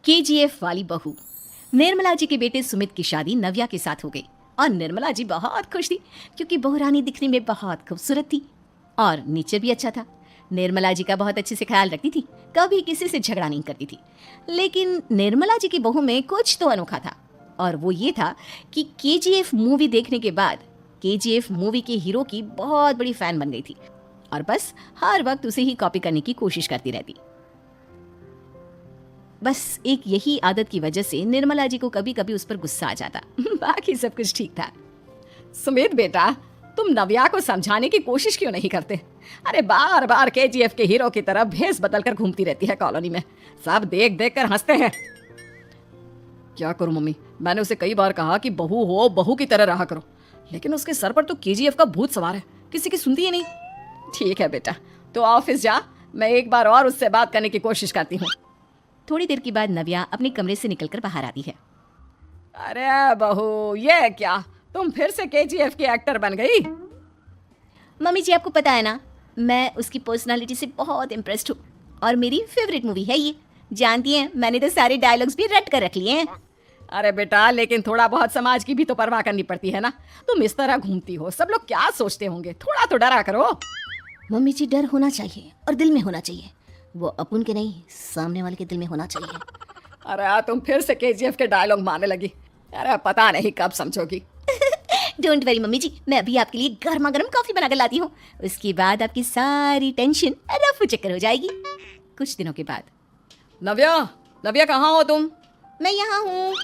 KGF वाली बहू। निर्मला जी के बेटे सुमित की शादी नव्या के साथ हो गई और निर्मला जी बहुत खुश थी क्योंकि बहू रानी दिखने में बहुत खूबसूरत थी और नेचर भी अच्छा था। निर्मला जी का बहुत अच्छे से ख्याल रखती थी, कभी किसी से झगड़ा नहीं करती थी। लेकिन निर्मला जी की बहू में कुछ तो अनोखा था और वो ये था कि केजीएफ मूवी देखने के बाद केजीएफ मूवी के हीरो की बहुत बड़ी फैन बन गई थी और बस हर वक्त उसे ही कॉपी करने की कोशिश करती रहती। बस एक यही आदत की वजह से निर्मला जी को कभी कभी उस पर गुस्सा आ जाता। बाकी सब कुछ ठीक था। सुमित बेटा, तुम नव्या को समझाने की कोशिश क्यों नहीं करते? अरे बार बार केजीएफ के हीरो की तरह भेस बदल कर घूमती रहती है कॉलोनी में, सब देख देख कर हंसते हैं। क्या करूं मम्मी, मैंने उसे कई बार कहा कि बहू हो, बहू की तरह रहा करो, लेकिन उसके सर पर तो केजीएफ का भूत सवार है, किसी की सुनती ही नहीं। ठीक है बेटा, तो ऑफिस जा, मैं एक बार और उससे बात करने की कोशिश करती हूँ। थोड़ी देर के बाद नव्या अपने कमरे से निकलकर बाहर आती है। अरे बहू, ये क्या, तुम फिर से केजीएफ की एक्टर बन गई? मम्मी जी, आपको पता है ना, मैं उसकी पर्सनालिटी से बहुत इम्प्रेस्ड हूँ और मेरी फेवरेट मूवी है ये। जानती हैं, मैंने तो सारे डायलॉग्स भी रट कर रख लिए हैं। अरे बेटा, लेकिन थोड़ा बहुत समाज की भी तो परवाह करनी पड़ती है ना। तुम इस तरह घूमती हो, सब लोग क्या सोचते होंगे, थोड़ा तो डरा करो। मम्मी जी, डर होना चाहिए और दिल में होना चाहिए, वो अपन के नहीं, सामने वाले के दिल में होना चाहिए। अरे तुम फिर से केजीएफ के डायलॉग मारने लगी। अरे पता नहीं कब समझोगी। डोंट वरी मम्मी जी, मैं अभी आपके लिए गर्मा गर्म कॉफी बनाकर लाती हूँ, उसके बाद आपकी सारी टेंशन रफू चक्कर हो जाएगी। कुछ दिनों के बाद। नव्या, नव्या कहाँ हो तुम? मैं यहाँ हूँ।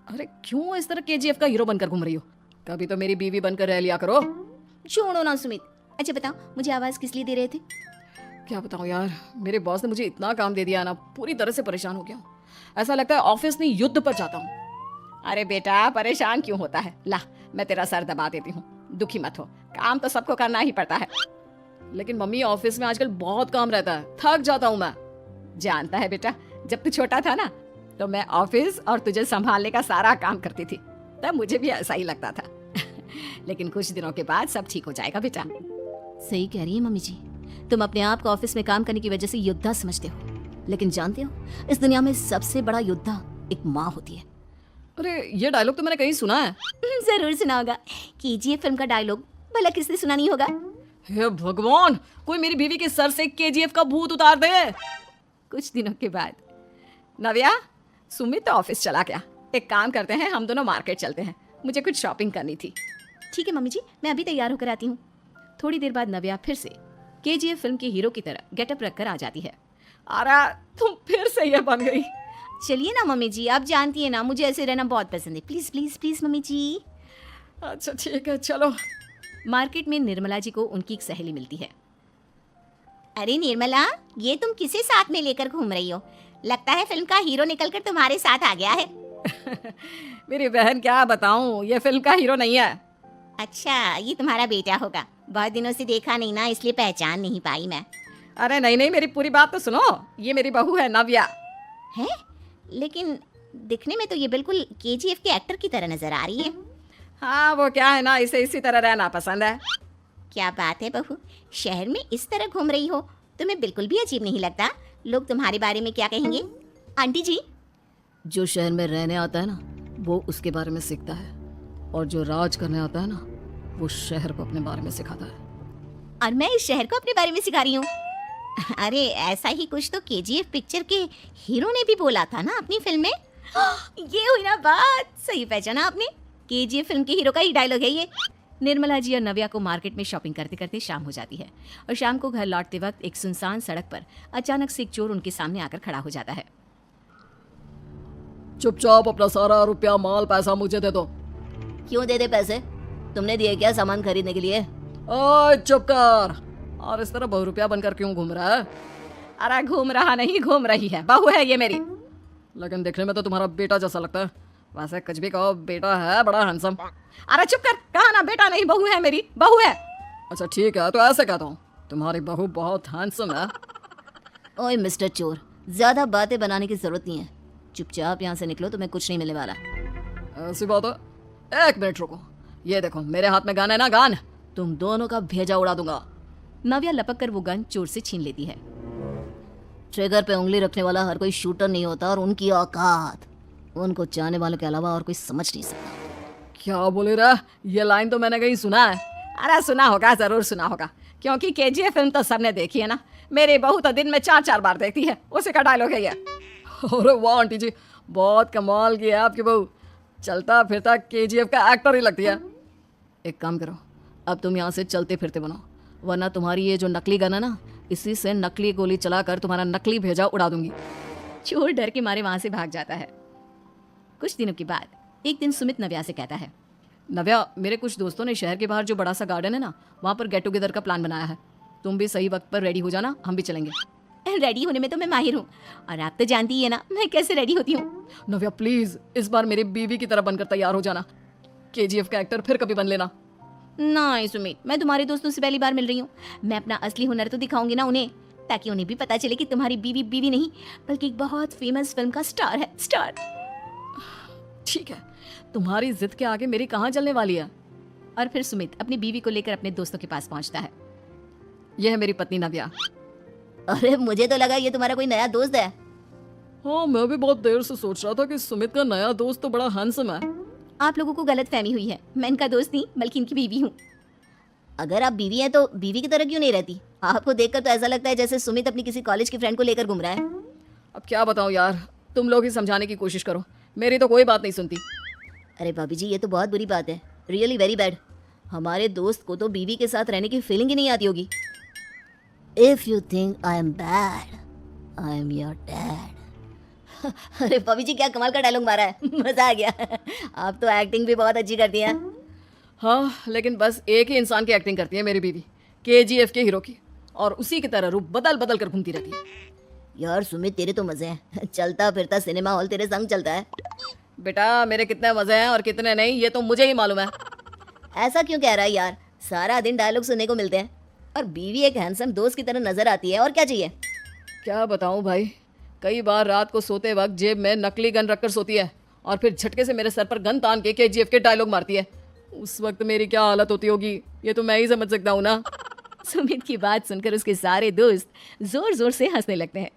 अरे क्यों इस तरह केजीएफ का हीरो बनकर घूम रही हो? कभी तो मेरी बीवी बनकर रह लिया करो। छोड़ो ना सुमित। अच्छा बताओ, मुझे आवाज किस लिए दे रहे थे? क्या बताऊं यार, मेरे बॉस ने मुझे इतना काम दे दिया ना, पूरी तरह से परेशान हो गया हूँ। ऐसा लगता है ऑफिस नहीं युद्ध पर जाता हूँ। अरे बेटा, परेशान क्यों होता है? ला, मैं तेरा सर दबा देती हूँ, दुखी मत हो, काम तो सबको करना ही पड़ता है। लेकिन मम्मी, ऑफिस में आजकल बहुत काम रहता है, थक जाता हूँ मैं। जानता है बेटा, जब तू छोटा था ना, तो मैं ऑफिस और तुझे संभालने का सारा काम करती थी, तब मुझे भी ऐसा ही लगता था। लेकिन कुछ दिनों के बाद सब ठीक हो जाएगा बेटा। सही कह रही है मम्मी जी, तुम अपने आप को ऑफिस में काम करने की वजह से योद्धा समझते हो, लेकिन जानते हो, इस दुनिया में सबसे बड़ा योद्धा एक माँ होती है। अरे ये डायलॉग तो मैंने कहीं सुना है। जरूर सुना होगा, केजीएफ फिल्म का डायलॉग, भला किसने सुना नहीं होगा? हे भगवान, कोई मेरी बीवी के सर से केजीएफ का भूत उतार दे। कुछ दिनों के बाद। नव्या, सुमित तो ऑफिस चला गया, एक काम करते हैं, हम दोनों मार्केट चलते हैं, मुझे कुछ शॉपिंग करनी थी। ठीक है मम्मी जी, मैं अभी तैयार होकर आती हूँ। थोड़ी देर बाद नव्या फिर से केजीएफ फिल्म के हीरो की तरह गेटअप रखकर आ जाती है। अरे तुम फिर से ये बन गई। चलिए ना मम्मी जी, आप जानती है ना, मुझे ऐसे रहना बहुत पसंद है। प्लीज प्लीज प्लीज मम्मी जी। अच्छा ठीक है, चलो। मार्केट में निर्मला जी को उनकी एक सहेली मिलती है। अरे निर्मला, ये तुम किसे साथ में लेकर घूम रही हो? लगता है फिल्म का हीरो निकलकर तुम्हारे साथ आ गया है। मेरी बहन, क्या बताऊं, ये फिल्म का हीरो नहीं है। अच्छा, ये तुम्हारा बेटा होगा, बहुत दिनों से देखा नहीं ना, इसलिए पहचान नहीं पाई मैं। अरे नहीं नहीं, मेरी पूरी बात तो सुनो, ये मेरी बहू है नव्या। है? लेकिन दिखने में तो ये बिल्कुल केजीएफ के एक्टर की तरह नजर आ रही है। हाँ, वो क्या है ना, इसे इसी तरह रहना पसंद है। क्या बात है बहू, शहर में इस तरह घूम रही हो, तुम्हें बिल्कुल भी अजीब नहीं लगता? लोग तुम्हारे बारे में क्या कहेंगे? आंटी जी, जो शहर में रहने आता है ना, वो उसके बारे में सीखता है, और जो राज करने आता है ना, वो शहर को अपने बारे में सिखाता है। और मैं इस शहर को अपने बारे में सिखा रही हूँ। अरे ऐसा ही कुछ तो केजीएफ पिक्चर के हीरो ने भी बोला था ना अपनी फिल्म में। ये हुई ना बात, सही पहचाना आपने, केजीएफ फिल्म के हीरो का ही डायलॉग है ये। निर्मला जी और नव्या को मार्केट में शॉपिंग करते करते शाम हो जाती है और शाम को घर लौटते वक्त एक सुनसान सड़क पर अचानक से एक चोर उनके सामने आकर खड़ा हो जाता है। चुपचाप अपना सारा रुपया, माल, पैसा मुझे दे दो। क्यों दे दे पैसे? तुमने दिए क्या सामान खरीदने के लिए? ओए चुप कर, और इस तरह बहु रुपया बनकर क्यों घूम रहा है? अरे घूम रहा नहीं, घूम रही है, बहू है ये मेरी। लेकिन देखने में तो तुम्हारा बेटा जैसा लगता है। वैसे कुछ भी कहो, बेटा है बड़ा हैंडसम। अरे चुप कर, कहा ना बेटा नहीं, बहू है मेरी, बहू है। अच्छा ठीक है, तो ऐसे कहता हूँ, तुम्हारी बहू बहुत हैंडसम है। ओए मिस्टर चोर, ज्यादा बातें बनाने की जरूरत नहीं है, चुपचाप यहाँ से निकलो, तुम्हें कुछ नहीं मिलने वाला। ऐसी बात है? एक मिनट रुको, ये देखो मेरे हाथ में गन है ना, गन, तुम दोनों का भेजा उड़ा दूंगा। नव्या लपक कर वो गन चोर से छीन लेती है। ट्रिगर पे उंगली रखने वाला हर कोई शूटर नहीं होता, और उनकी औकात उनको चाहने वालों के अलावा और कोई समझ नहीं सकता। क्या बोले रहा? ये लाइन तो मैंने कहीं सुना है। अरे सुना होगा, जरूर सुना होगा, क्योंकि केजीएफ फिल्म तो सबने देखी है ना। मेरी बहू तो दिन में 4-4 बार देखती है, उसी का डायलॉग है ये। अरे वाह आंटी जी, बहुत कमाल की है आपकी बहू। चलता फिरता केजीएफ का एक्टर ही लगती है। एक काम करो, अब तुम यहाँ से चलते फिरते बनो, वरना तुम्हारी ये जो नकली गन है ना, इसी से नकली गोली चलाकर तुम्हारा नकली भेजा उड़ा दूंगी। चोर डर के मारे वहां से भाग जाता है। कुछ दिनों के बाद एक दिन सुमित नव्या से कहता है, नव्या, मेरे कुछ दोस्तों ने शहर के बाहर जो बड़ा सा गार्डन है ना, वहाँ पर गेट टुगेदर का प्लान बनाया है। तुम भी सही वक्त पर रेडी हो जाना, हम भी चलेंगे। रेडी होने में तो मैं माहिर हूँ, और आप तो जानती ही है ना मैं कैसे रेडी होती हूँ। नव्या प्लीज, इस बार मेरी बीवी की तरह बनकर तैयार हो जाना। केजीएफ का एक्टर फिर कभी बन लेना। नहीं सुमित, मैं तुम्हारे दोस्तों से पहली बार मिल रही हूँ। मैं अपना असली हुनर तो दिखाऊंगी ना उन्हें, ताकि उन्हें भी पता चले कि तुम्हारी बीवी बीवी नहीं बल्कि एक बहुत फेमस फिल्म का स्टार है, स्टार। ठीक है, तुम्हारी जिद के आगे मेरी कहाँ चलने वाली है। और फिर सुमित अपनी बीवी को लेकर अपने दोस्तों के पास पहुंचता है। यह है मेरी पत्नी नव्या। अरे मुझे तो लगा ये तुम्हारा कोई नया दोस्त है। हाँ, मैं भी बहुत देर से सोच रहा था कि सुमित का नया दोस्त तो बड़ा हैंडसम है। आप लोगों को गलत फहमी हुई है, मैं इनका दोस्त नहीं बल्कि इनकी बीवी हूँ। अगर आप बीवी हैं तो बीवी की तरह क्यों नहीं रहती? आपको देखकर तो ऐसा लगता है जैसे सुमित अपनी किसी कॉलेज की फ्रेंड को लेकर घूम रहा है। अब क्या बताऊँ यार, तुम लोग ही समझाने की कोशिश करो, मेरी तो कोई बात नहीं सुनती। अरे भाभी जी, ये तो बहुत बुरी बात है, रियली वेरी बैड। हमारे दोस्त को तो बीवी के साथ रहने की फीलिंग ही नहीं आती होगी। If you think I am bad, I am your dad. अरे भाभी जी, क्या कमाल का डायलॉग मारा है, मजा आ गया। आप तो एक्टिंग भी बहुत अच्छी करती हैं। हाँ, लेकिन बस एक ही इंसान की एक्टिंग करती है मेरी बीवी, केजीएफ के हीरो की, और उसी की तरह रूप बदल बदल कर घूमती रहती है। यार सुमित, तेरे तो मजे हैं, चलता फिरता सिनेमा हॉल तेरे संग चलता है। बेटा, मेरे कितने मजे हैं और कितने नहीं, ये तो मुझे ही मालूम है। ऐसा क्यों कह रहा है यार? सारा दिन डायलॉग सुनने को मिलते हैं, और बीवी एक हैंडसम दोस्त की तरह नजर आती है, और क्या चाहिए? क्या बताऊं भाई, कई बार रात को सोते वक्त जेब में नकली गन रखकर सोती है, और फिर झटके से मेरे सर पर गन तान के केजीएफ के डायलॉग मारती है। उस वक्त मेरी क्या हालत होती होगी, ये तो मैं ही समझ सकता हूँ ना। सुमित की बात सुनकर उसके सारे दोस्त जोर जोर से हंसने लगते हैं।